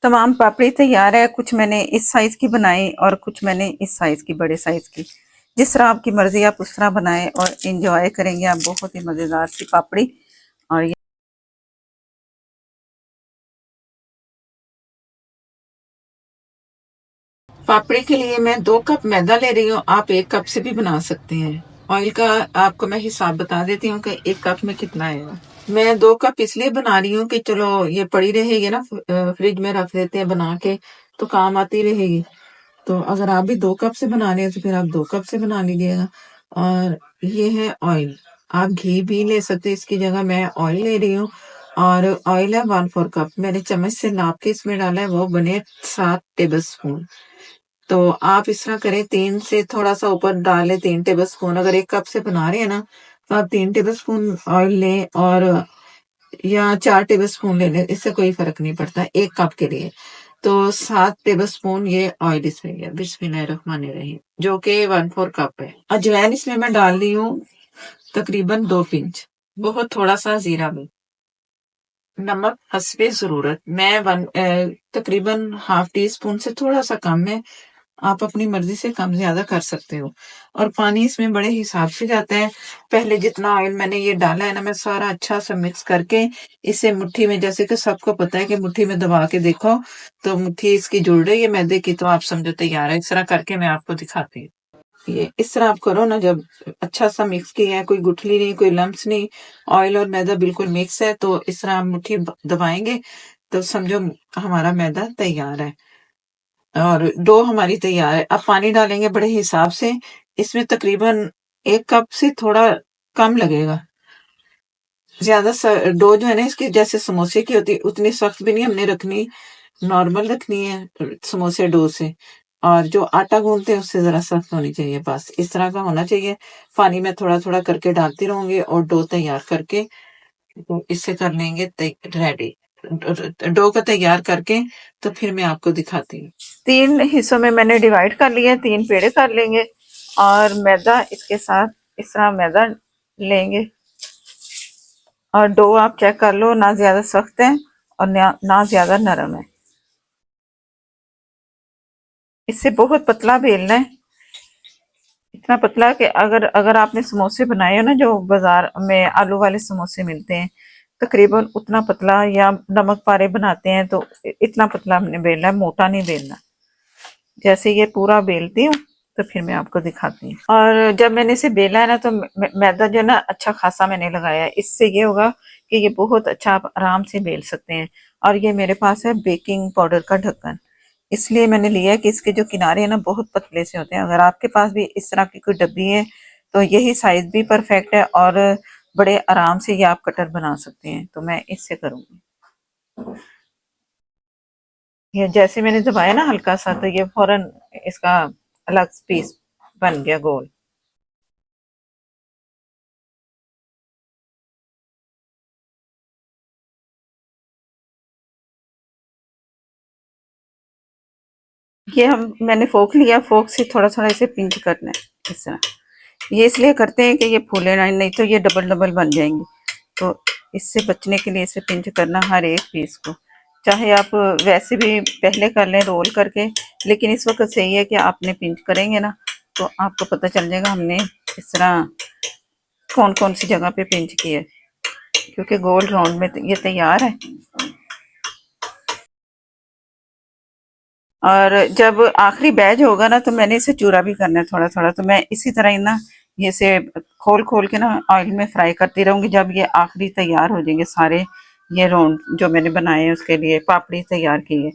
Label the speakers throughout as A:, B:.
A: तमाम पापड़ी तैयार है। कुछ मैंने इस साइज की बनाई और कुछ मैंने इस साइज की, बड़े साइज की। जिस तरह आपकी मर्जी आप उस तरह बनाएं और इंजॉय करेंगे आप। बहुत ही मजेदार सी पापड़ी। और ये पापड़ी के लिए मैं 2 कप मैदा ले रही हूँ। आप 1 कप से भी बना सकते हैं। ऑयल का आपको मैं हिसाब बता देती हूँ कि 1 कप में कितना आएगा। मैं 2 कप इसलिए बना रही हूँ कि चलो ये पड़ी रहेगी ना, फ्रिज में रख देते हैं बना के तो काम आती रहेगी। तो अगर आप भी 2 कप से बना रहे हैं तो फिर आप 2 कप से बना लीजिएगा। और ये है ऑयल। आप घी भी ले सकते हैं इसकी जगह, मैं ऑयल ले रही हूँ। और ऑयल है 1/4 कप। मैंने चम्मच से नाप के इसमें डाला है, वो बने 7 टेबल स्पून। तो आप इस तरह करें, 3 से थोड़ा सा ऊपर डालें, 3 टेबल स्पून। अगर 1 कप से बना रहे हैं ना तो आप 3 टेबल स्पून ऑयल लें, और या 4 टेबल स्पून ले लें, इससे कोई फर्क नहीं पड़ता 1 कप के लिए। तो 7 टेबल स्पून ये ऑयल इसमें गया। बिस्मिल्लाहिर्रहमानिर्रहीम, जो कि 1/4 कप है। अजवाइन इसमें मैं डाल रही हूँ तकरीबन 2 पिंच। बहुत थोड़ा सा जीरा भी। नमक हस्बे जरूरत। मैं तकरीबन हाफ टी स्पून से थोड़ा सा कम है। आप अपनी मर्जी से कम ज्यादा कर सकते हो। और पानी इसमें बड़े हिसाब से जाता है। पहले जितना ऑयल मैंने ये डाला है ना, मैं सारा अच्छा सा मिक्स करके इसे मुट्ठी में, जैसे कि सबको पता है कि मुट्ठी में दबा के देखो तो मुट्ठी इसकी जुड़ रही है मैदे की, तो आप समझो तैयार है। इस तरह करके मैं आपको दिखाती हूँ। ये इस तरह आप करो ना, जब अच्छा सा मिक्स किया है, कोई गुठली नहीं, कोई लम्स नहीं, ऑयल और मैदा बिल्कुल मिक्स है, तो इस तरह आप मुट्ठी दबाएंगे तो समझो हमारा मैदा तैयार है और डो हमारी तैयार है। अब पानी डालेंगे बड़े हिसाब से। इसमें तकरीबन 1 कप से थोड़ा कम लगेगा। ज्यादा डो जो है ना इसकी, जैसे समोसे की होती है उतनी सख्त भी नहीं हमने रखनी, नॉर्मल रखनी है समोसे डो से। और जो आटा गूंथते हैं उससे जरा सख्त होनी चाहिए, बस इस तरह का होना चाहिए। पानी में थोड़ा थोड़ा करके डालती रहूंगी और डो तैयार करके तो इससे कर लेंगे रेडी। डो को तैयार करके तो फिर मैं आपको दिखाती हूँ। 3 हिस्सों में मैंने डिवाइड कर लिया, 3 पेड़े कर लेंगे और मैदा इसके साथ इस तरह मैदा लेंगे। और डो आप चेक कर लो, ना ज्यादा सख्त है और ना ज्यादा नरम है। इससे बहुत पतला बेलना है, इतना पतला कि अगर अगर आपने समोसे बनाए हो ना, जो बाजार में आलू वाले समोसे मिलते हैं, तकरीबन उतना पतला, या नमक पारे बनाते हैं तो इतना पतला हमने बेलना है, मोटा नहीं बेलना। जैसे ये पूरा बेलती हूँ तो फिर मैं आपको दिखाती हूँ। और जब मैंने इसे बेला है ना, तो मैदा जो है ना अच्छा खासा मैंने लगाया है। इससे ये होगा कि ये बहुत अच्छा आप आराम से बेल सकते हैं। और ये मेरे पास है बेकिंग पाउडर का ढक्कन, इसलिए मैंने लिया है कि इसके जो किनारे हैं ना बहुत पतले से होते हैं। अगर आपके पास भी इस तरह की कोई डब्बी है तो यही साइज भी परफेक्ट है और बड़े आराम से ये आप कटर बना सकते हैं। तो मैं इससे करूंगी। ये जैसे मैंने दबाया ना हल्का सा, तो ये फौरन इसका अलग पीस बन गया गोल। ये मैंने फोक लिया, फोक से थोड़ा थोड़ा इसे पिंच करना है इस तरह। ये इसलिए करते हैं कि ये फूले ना, नहीं तो ये डबल डबल बन जाएंगे। तो इससे बचने के लिए इसे पिंच करना हर एक पीस को। चाहे आप वैसे भी पहले कर लें रोल करके, लेकिन इस वक्त सही है कि आपने पिंच करेंगे ना तो आपको पता चल जाएगा हमने इस तरह कौन कौन सी जगह पे पिंच की है, क्योंकि गोल राउंड में ये तैयार है। और जब आखिरी बैच होगा ना तो मैंने इसे चूरा भी करना है थोड़ा थोड़ा। तो मैं इसी तरह ही ना ये से खोल खोल के ना ऑयल में फ्राई करती रहूंगी। जब ये आखिरी तैयार हो जाएंगे सारे, ये राउंड जो मैंने बनाए हैं उसके लिए पापड़ी तैयार की है।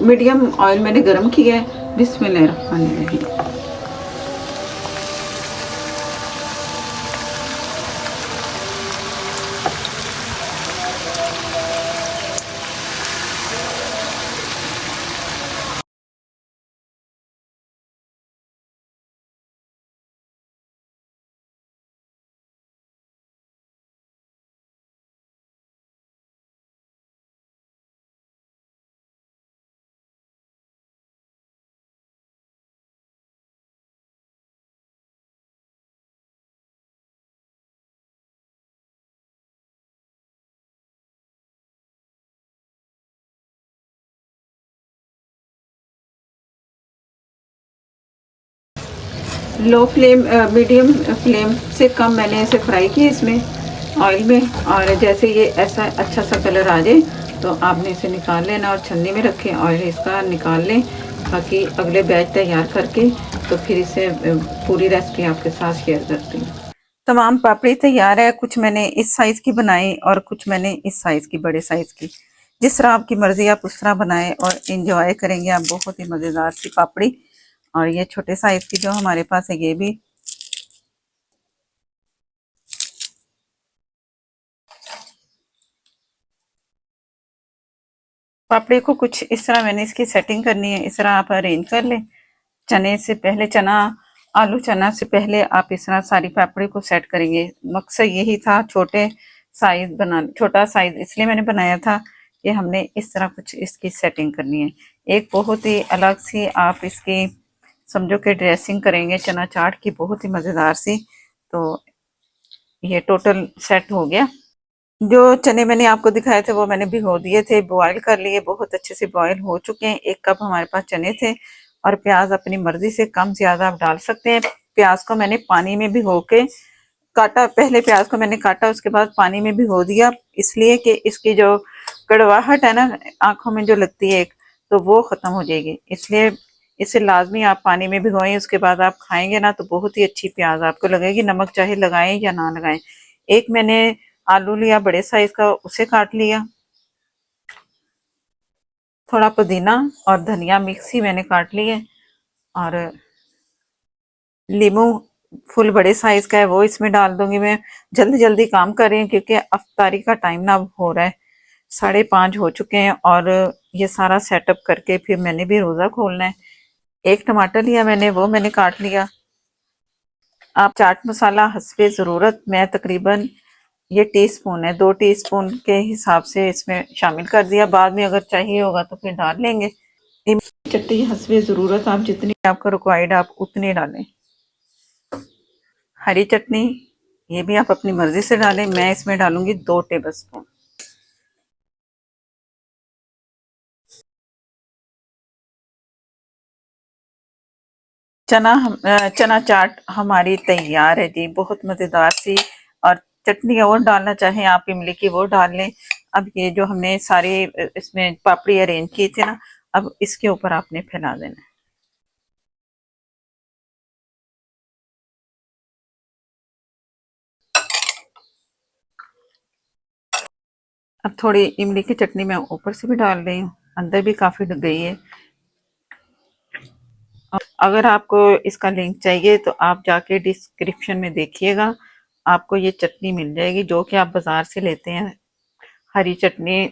A: मीडियम ऑयल मैंने गर्म किया है। बिस्मिल्लाह। लो फ्लेम मीडियम फ्लेम से कम मैंने इसे फ्राई किया इसमें ऑयल में। और जैसे ये ऐसा अच्छा सा कलर आ जाए तो आपने इसे निकाल लेना और छन्नी में रखें, ऑयल इसका निकाल लें ताकि अगले बैच तैयार करके तो फिर इसे पूरी रेसिपी आपके साथ शेयर करती हूँ। तमाम पापड़ी तैयार है। कुछ मैंने इस साइज़ की बनाई और कुछ मैंने इस साइज़ की, बड़े साइज़ की। जिस तरह आपकी मर्ज़ी आप उस तरह बनाएं और इंजॉय करेंगे आप। बहुत ही मज़ेदार सी पापड़ी। और ये छोटे साइज़ की जो हमारे पास है ये भी। पापड़ी को कुछ इस तरह मैंने इसकी सेटिंग करनी है। इस तरह आप अरेंज कर लें। चने से पहले आलू चना से पहले आप इस तरह सारी पापड़ी को सेट करेंगे। मकसद यही था छोटा साइज इसलिए मैंने बनाया था कि हमने इस तरह कुछ इसकी सेटिंग करनी है। एक बहुत ही अलग सी आप इसकी समझो कि ड्रेसिंग करेंगे चना चाट की, बहुत ही मज़ेदार सी। तो ये टोटल सेट हो गया। जो चने मैंने आपको दिखाए थे वो मैंने भिगो दिए थे, बॉईल कर लिए, बहुत अच्छे से बॉईल हो चुके हैं। 1 कप हमारे पास चने थे। और प्याज अपनी मर्जी से कम ज्यादा आप डाल सकते हैं। प्याज को मैंने पानी में भिगो के काटा। पहले प्याज को मैंने काटा, उसके बाद पानी में भिगो दिया, इसलिए कि इसकी जो कड़वाहट है ना आंखों में जो लगती है एक, तो वो खत्म हो जाएगी। इसलिए इसे लाजमी आप पानी में भिगोएं। उसके बाद आप खाएंगे ना तो बहुत ही अच्छी प्याज आपको लगेगी। नमक चाहे लगाएं या ना लगाएं। एक मैंने आलू लिया बड़े साइज का, उसे काट लिया। थोड़ा पुदीना और धनिया मिक्स ही मैंने काट लिए। और लीमू फुल बड़े साइज का है वो इसमें डाल दूंगी मैं। जल्दी जल्दी काम कर रही हूँ क्योंकि अफ्तारी का टाइम ना हो रहा है। 5:30 हो चुके हैं और ये सारा सेटअप करके फिर मैंने भी रोजा खोलना है। एक टमाटर लिया मैंने, वो मैंने काट लिया। आप चाट मसाला हस्बे ज़रूरत, मैं तकरीबन ये टीस्पून है, 2 टीस्पून के हिसाब से इसमें शामिल कर दिया। बाद में अगर चाहिए होगा तो फिर डाल लेंगे। इमली चटनी हस्बे ज़रूरत, आप जितनी आपको रिक्वायर्ड आप उतनी डालें। हरी चटनी ये भी आप अपनी मर्जी से डालें। मैं इसमें डालूंगी 2 टेबल स्पून। चना चाट हमारी तैयार है जी, बहुत मज़ेदार सी। और चटनी और डालना चाहें आप इमली की वो डाल लें। अब ये जो हमने सारे इसमें पापड़ी अरेंज की थी ना, अब इसके ऊपर आपने फैला देना है। अब थोड़ी इमली की चटनी मैं ऊपर से भी डाल रही हूँ, अंदर भी काफ़ी डल गई है। अगर आपको इसका लिंक चाहिए तो आप जाके डिस्क्रिप्शन में देखिएगा, आपको ये चटनी मिल जाएगी जो कि आप बाज़ार से लेते हैं। हरी चटनी